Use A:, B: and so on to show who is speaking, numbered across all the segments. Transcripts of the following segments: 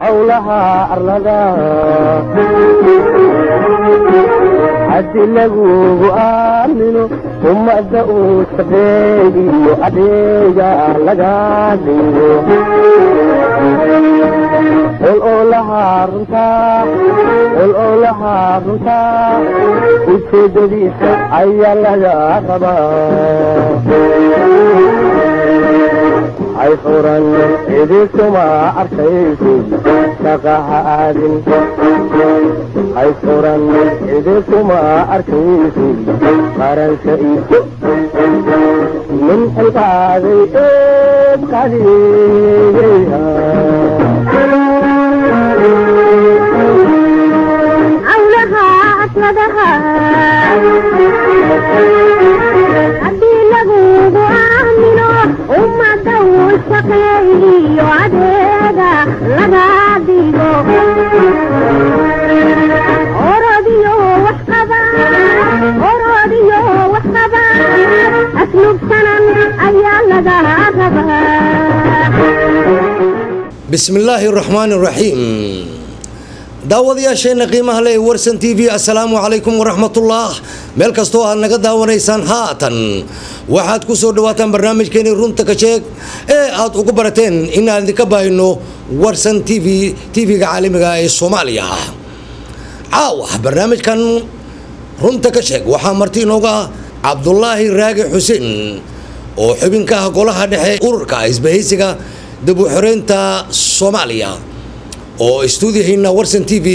A: howlaha arlada hadii lagugu aamino ummadda uu shaqeeyo adeega laga dhigo ololaha runta ujeedadiisa ayaa laga rabaa ay furan idinkuma arkaysid shaqaha aadin ay furan idinkuma arkaysid qaranka iso min xilqaaday eed qadigeya awlaha asladaha haddii lagugu aamino ummadda uu shaqeeyo adeega laga dhigo orodiyo wax qaba aslubsanan ayaa laga rabaa.
B: bismi illaahi raxmaani raxiim. daawadayaasheena qiimaha leh warsan TV, assalaamu calaykum waraxmatullah. meel kastoo aad naga daawanaysaan haatan waxaad ku soo dhawaataan barnaamijkeeni runta ka sheeg ee aad ugu barateen in aan idinka baahino warsan TV-ga caalamiga ee Soomaaliya. caawa barnaamijkan runta ka sheeg waxaa marti inooga Cabdullaahi Raage Xuseen oo xubinka ah golaha dhexe ururka isbahaysiga dib u xoreynta Soomaaliya oo istuudiyahayna warsan TV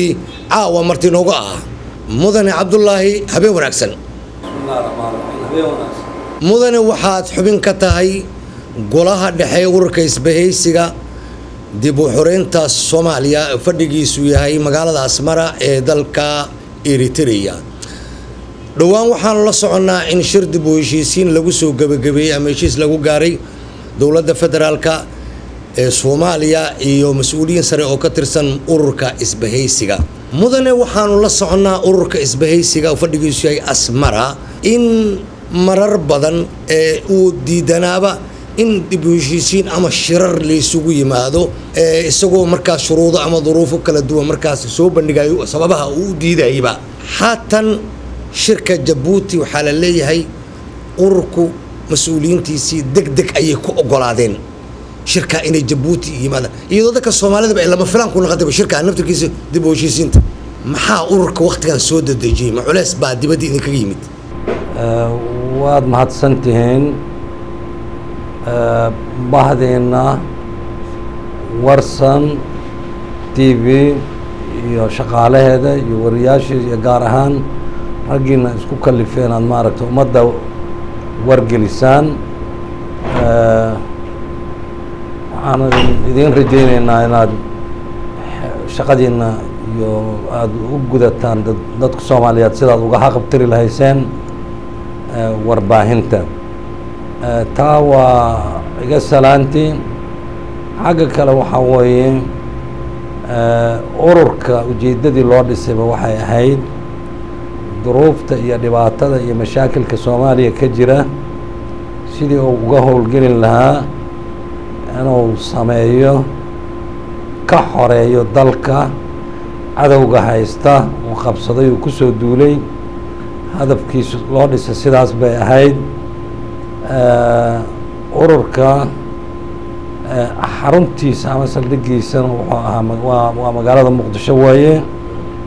B: caawa marti inooga ah. mudane Cabdullaahi, habeen wanaagsan. mudane waxaad xubin ka tahay golaha dhexe ururka isbahaysiga dib u xoreynta Soomaaliya fadhigiisu yahay magaalada Asmara ee dalka Eritrea. dhowaan waxaan la soconaa in shir dib u heshiisiin lagu soo gabagabeeyay ama heshiis lagu gaaray dowladda federaalka ee Soomaaliya iyo mas'uuliyiin sare oo ka tirsan ururka isbahaysiga. mudane waxaanu la soconaa ururka isbahaysiga fadhigiisu yahay Asmara in marar badan ee uu diidanaaba in dib u heshiisiin ama shirar la isugu yimaado isagoo markaas shuruudo ama duruufo kala duwan markaas soo bandhigayo sababaha uu diidayba. haatan shirka Jabuuti waxaa la leeyahay ururku mas'uuliyiintiisii degdeg ayay ku ogolaadeen shirka inay Jabuuti yimaadaan iyadoo dadka Soomaalida ay lama filaan ku noqotay shirka naftirkiisa dib u heshiisiinta. maxaa ururka waqtigan soo dadejiyay? ma culeys baa dibadda idinka yimid?
C: waad mahadsantihiin bahdeena warsan TV iyo shaqaalaheeda iyo wariyaashiisa iyo gaar ahaan raggiina isku kalifeen aad maaragtay ummadda wargelisaan. waxaan idiin rajaynaynaa inaad shaqadiina iyo aada u gudataan dadka Soomaaliyeed sidaad uga haqabtiri lahayseen warbaahinta. taa waa iga salaantii. xagga kale waxaa weeye ururka ujeeddadii loo dhisayba waxay ahayd duruufta iyo dhibaatada iyo mashaakilka Soomaaliya ka jira sidii uu uga howlgelin lahaa inuu sameeyo ka xoreeyo dalka cadowga haysta uu qabsaday uu ku soo duulay. hadafkiisu loo dhisay sidaas bay ahayd. ururka xaruntiisa ama saldhigiisana wuxuu ahaa waa magaalada Muqdisho waaye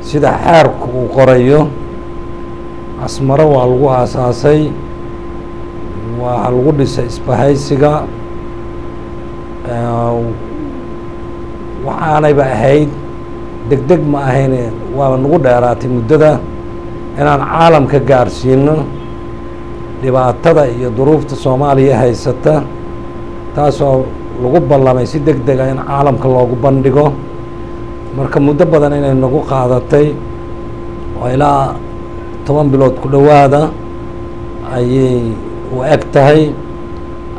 C: sida xeerku uu qorayo. Asmaro waa lagu aasaasay, waa lagu dhisay isbahaysiga. waxaanayba ahayd degdeg ma ahayn, waa nagu dheeraatay muddada inaan caalamka gaarsiino dhibaatada iyo duruufta Soomaaliya haysata, taasoo lagu ballamay si degdeg ah in caalamka loogu bandhigo. marka muddo badan inay nagu qaadatay oo ilaa 10 bilood ku dhowaada ayay u eg tahay,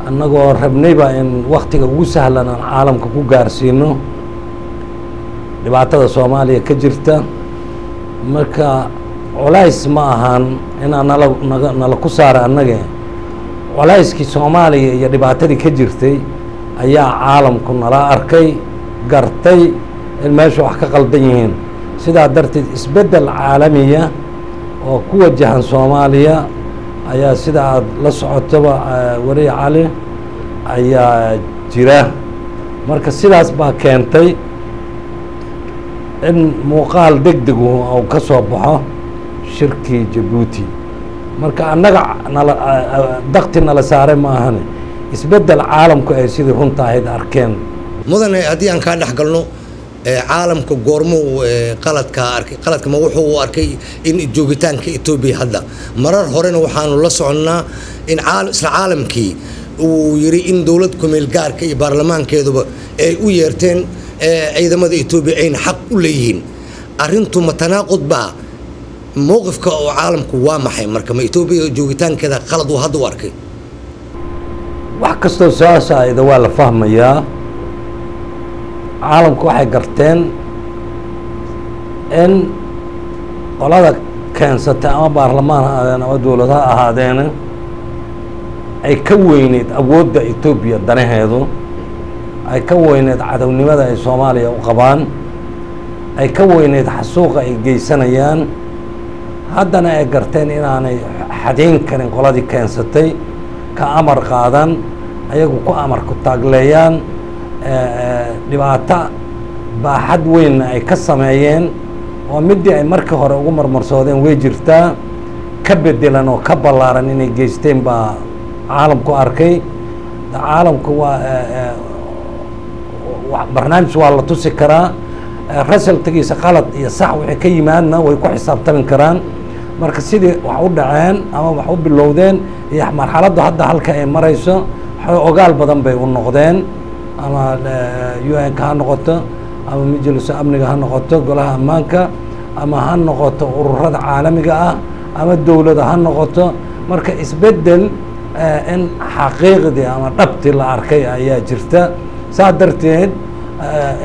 C: annagoo rabnayba in waktiga ugu sahlan aan caalamka ku gaarsiino dhibaatada Soomaaliya ka jirta. marka culays ma ahan inaan nala ku saara annaga culayskii Soomaaliya iyo dhibaatadii ka jirtay ayaa caalamku nala arkay gartay in meesha wax ka qaldan yihiin sidaa darteed isbeddel caalamiya oo ku wajahan soomaaliya ayaa sida aad la socotaba wariye cali ayaa jira marka sidaas baa keentay in muuqaal degdeg uu ka soo baxo shirkii Jabuuti marka annaga daqti nala saaray ma ahane isbeddel caalamku ay sidii runta ahayd arkeen
B: mudane haddii aan kaa dhex galno caalamka goormo qaladka ma wuxuu u arkay in joogitaanka Ethiopia hadda marar horena waxaanu la soconnaa in isla caalamkii uu yiri in dawlad ku meel gaarka iyo baarlamaankeeduba ay u yeerteen ciidamada Ethiopia ay xaq u leeyihiin arintu ma tanaaqud baa موقفك أو عالمك وامحي مركب إثيوبيا جوجتان كذا خلط وهذا واركي
C: وحكستو ساسا إذا ولا فهم يا عالمك واحد قرتين إن ولا كان ستأمر برلمان هذا ودولة هذين أي كوينت أود إثيوبيا دني هذا أي كوينت عدو لماذا الصومالية وقبان أي كوينت حسوق أي جيسانيان haddana ay garteen inaanay xadeen karin qoladii keensatay ka amar qaadan ayagu ku amar ku taagleeyaan dhibaato baaxad weyn ay ka sameeyeen oo midii ay markii hore ugu marmarsoodeen way jirtaa ka bedelan oo ka ballaaran inay geysteen baa caalamku arkay caalamku waa barnaamij waa la tusi karaa rasalkiisa qalad iyo sax wixii ka yimaadna way ku xisaabtami karaan marka sidii wax u dhaceen ama wax u bilowdeen iyo marxaladda hadda halka ay marayso ogaal badan bay u noqdeen ama UN ka noqoto ama majliska amniga ha noqoto golaha ammaanka ama ha noqoto ururada caalamiga ah ama dawladda ha noqoto marka isbeddel in xaqiiqdi ama dhabti la arkay ayaa jirta saa darteed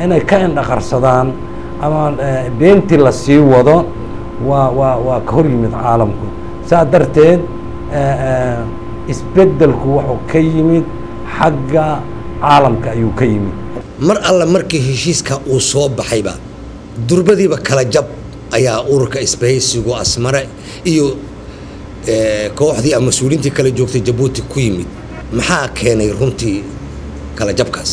C: inay ka indhaqarsadaan ama beentii la sii wado waa ka hor yimid caalamku saa darteed isbeddelku wuxuu ka yimid xagga caalamka ayuu ka yimid
B: mar alla markii heshiiska uu soo baxayba durbadiiba kala jab ayaa ururka isbahaysigu Asmara iyo kooxdii ama mas'uuliyiintii kala joogtay Jabuuti ku yimid maxaa keenay runtii kala jabkaas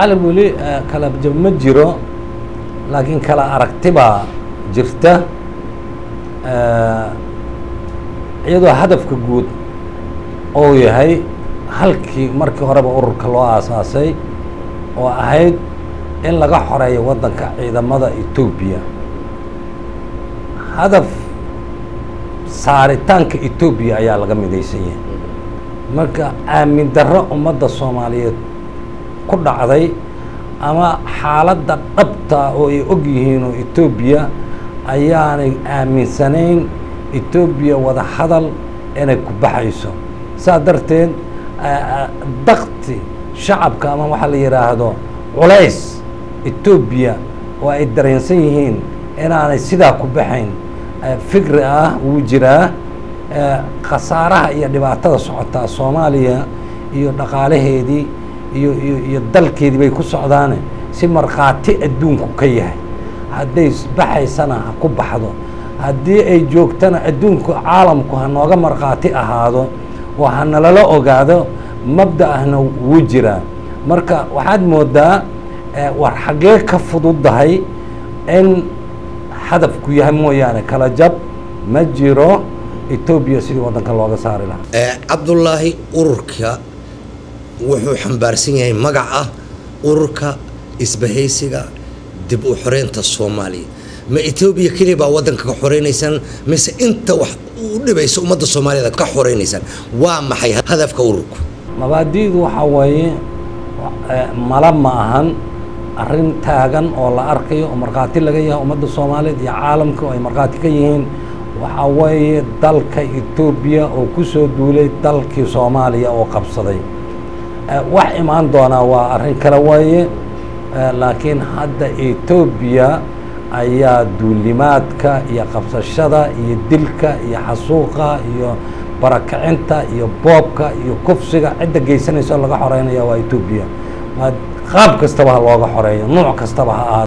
C: على ولي كلا بجمجرو لكن كلا أركتبا جرته يدو هدف كجود أو يهي هلكي مركي هرب أورك الله أساسي وأهيد إن لقى حرية وضن كعيدا مدى إثيوبيا هدف سارتان كإثيوبيا أيا لقى مديسية مركا آمين درة أمد الصومالية ku dhacday ama xaaladda dhabta oo ay og yihiin oo Ethiopia ayaanay aaminsanayn Ethiopia wada hadal inay ku baxayso saa darteed daqti shacabka ama waxa la yiraahdo culays Ethiopia oo ay dareensan yihiin inaanay sidaa ku baxayn fikri ah uu jiraa khasaaraha iyo dhibaatada socota Soomaaliya iyo dhaqaalaheedii iyo dalkeedii bay ku socdaan si marqaati adduunku ka yahay hadday baxaysana ha ku baxdo haddii ay joogtana adduunku caalamku ha nooga marqaati ahaado oo ha nalala ogaado mabda'ahna wuu jiraa marka waxaad moodaa war xagee ka fududahay in hadafku yahay mooyaane kala jab ma jiro Ethiopia sidii wadanka looga saari lahaa
B: Cabdullaahi ururka wuxuu xambaarsan yahay magac ah ururka isbahaysiga dib u xoreynta Soomaaliya ma Ethiopia kaliya baa wadanka ka xoreynaysan mise inta wax u dhibayso ummadda Soomaaliyeed ka xoreynaysan waa maxay hadafka ururku
C: mabaadiidu waxa weeye mala ma ahan arrin taagan oo la arkayo oo marqaati laga yahay ummadda Soomaaliyeed iyo caalamka oo ay marqaati ka yihiin waxa weeye dalka Ethiopia oo ku soo duulay dalkii Soomaaliya oo qabsaday wax imaan doona waa arrin kala waaye laakiin hadda Ethiopia ayaa duulimaadka iyo qabsashada iyo dilka iyo xasuuqa iyo barakacinta iyo boobka iyo kufsiga cidda geysanaysa laga xoreynaya waa Ethiopia qaab kastaba ha looga xoreeyo nooc kastaba ha ahaado